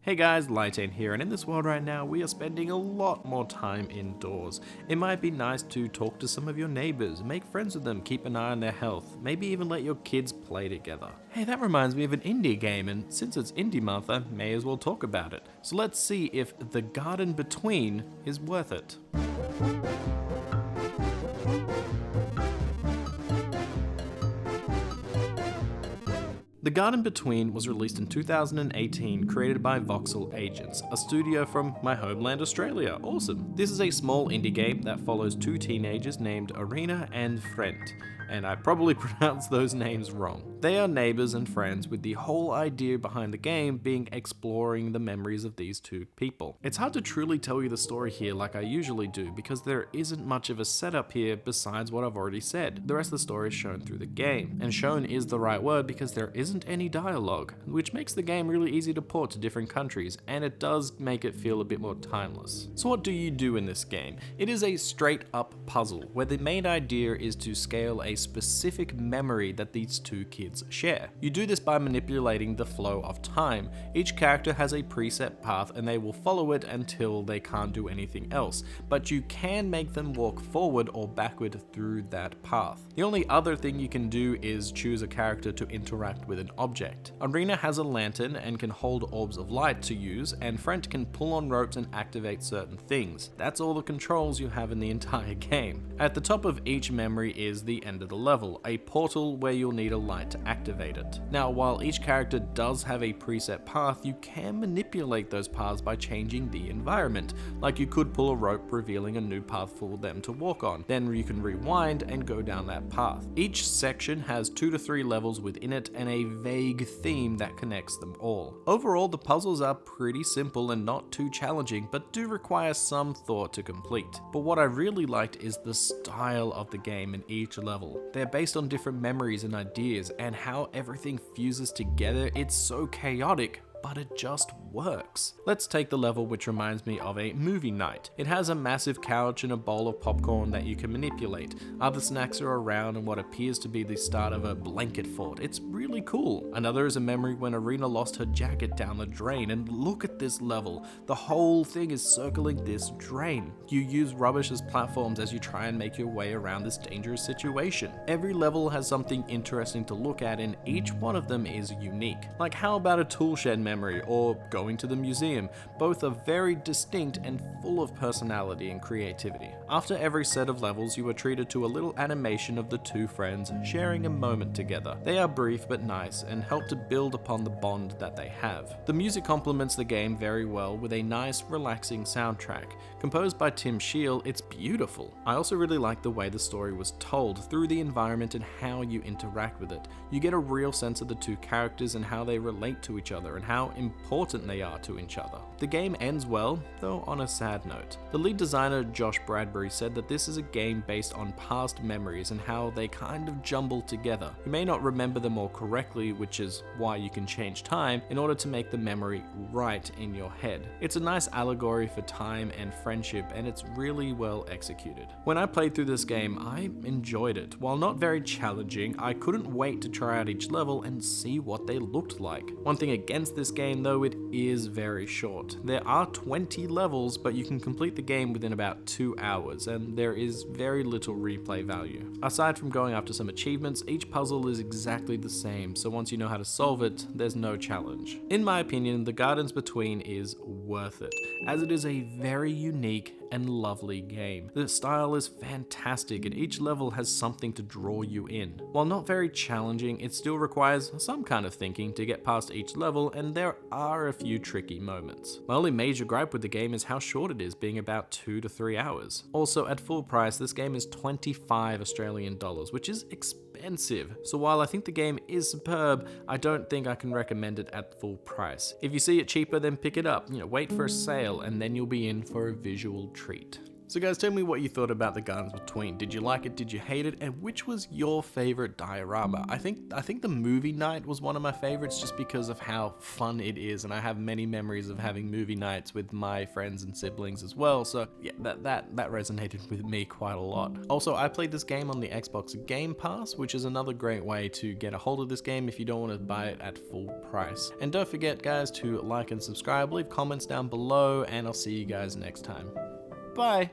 Hey guys, Lytane here, and in this world right now, we are spending a lot more time indoors. It might be nice to talk to some of your neighbors, make friends with them, keep an eye on their health, maybe even let your kids play together. Hey, that reminds me of an indie game, and since it's indie month, I may as well talk about it. So let's see if The Garden Between is worth it. The Garden Between was released in 2018, created by Voxel Agents, a studio from my homeland Australia. Awesome! This is a small indie game that follows two teenagers named Arena and Frent, and I probably pronounced those names wrong. They are neighbors and friends, with the whole idea behind the game being exploring the memories of these two people. It's hard to truly tell you the story here like I usually do, because there isn't much of a setup here besides what I've already said. The rest of the story is shown through the game, and shown is the right word because there isn't any dialogue, which makes the game really easy to port to different countries, and it does make it feel a bit more timeless. So what do you do in this game? It is a straight up puzzle, where the main idea is to scale a specific memory that these two kids share. You do this by manipulating the flow of time. Each character has a preset path and they will follow it until they can't do anything else, but you can make them walk forward or backward through that path. The only other thing you can do is choose a character to interact with an object. Arena has a lantern and can hold orbs of light to use, and Frent can pull on ropes and activate certain things. That's all the controls you have in the entire game. At the top of each memory is the end of the level, a portal where you'll need a light to activate it. Now, while each character does have a preset path, you can manipulate those paths by changing the environment. Like you could pull a rope revealing a new path for them to walk on, then you can rewind and go down that path. Each section has 2 to 3 levels within it and a vague theme that connects them all. Overall, the puzzles are pretty simple and not too challenging, but do require some thought to complete. But what I really liked is the style of the game in each level. They're based on different memories and ideas, and how everything fuses together. It's so chaotic, but it just works. Let's take the level which reminds me of a movie night. It has a massive couch and a bowl of popcorn that you can manipulate. Other snacks are around and what appears to be the start of a blanket fort. It's really cool. Another is a memory when Arena lost her jacket down the drain, and look at this level. The whole thing is circling this drain. You use rubbish as platforms as you try and make your way around this dangerous situation. Every level has something interesting to look at, and each one of them is unique. Like, how about a tool shed memory or going to the museum? Both are very distinct and full of personality and creativity. After every set of levels, you are treated to a little animation of the two friends sharing a moment together. They are brief but nice and help to build upon the bond that they have. The music complements the game very well with a nice, relaxing soundtrack. Composed by Tim Scheel, it's beautiful. I also really like the way the story was told through the environment and how you interact with it. You get a real sense of the two characters and how they relate to each other and how important they are to each other. The game ends well, though on a sad note. The lead designer Josh Bradbury said that this is a game based on past memories and how they kind of jumble together. You may not remember them all correctly, which is why you can change time in order to make the memory right in your head. It's a nice allegory for time and friendship, and it's really well executed. When I played through this game, I enjoyed it. While not very challenging, I couldn't wait to try out each level and see what they looked like. One thing against this game though, it is very short. There are 20 levels, but you can complete the game within about 2 hours, and there is very little replay value. Aside from going after some achievements, each puzzle is exactly the same, so once you know how to solve it, there's no challenge. In my opinion, The Gardens Between is worth it, as it is a very unique and lovely game. The style is fantastic and each level has something to draw you in. While not very challenging, it still requires some kind of thinking to get past each level, and there are a few tricky moments. My only major gripe with the game is how short it is, being about 2 to 3 hours. Also, at full price, this game is 25 Australian dollars, which is expensive. So while I think the game is superb, I don't think I can recommend it at full price. If you see it cheaper, then pick it up. Wait for a sale and then you'll be in for a visual treat. So guys, tell me what you thought about the Gardens Between. Did you like it? Did you hate it? And which was your favorite diorama? I think the movie night was one of my favorites just because of how fun it is, and I have many memories of having movie nights with my friends and siblings as well. So yeah, that resonated with me quite a lot. Also, I played this game on the Xbox Game Pass, which is another great way to get a hold of this game if you don't want to buy it at full price. And don't forget guys to like and subscribe, leave comments down below, and I'll see you guys next time. Bye!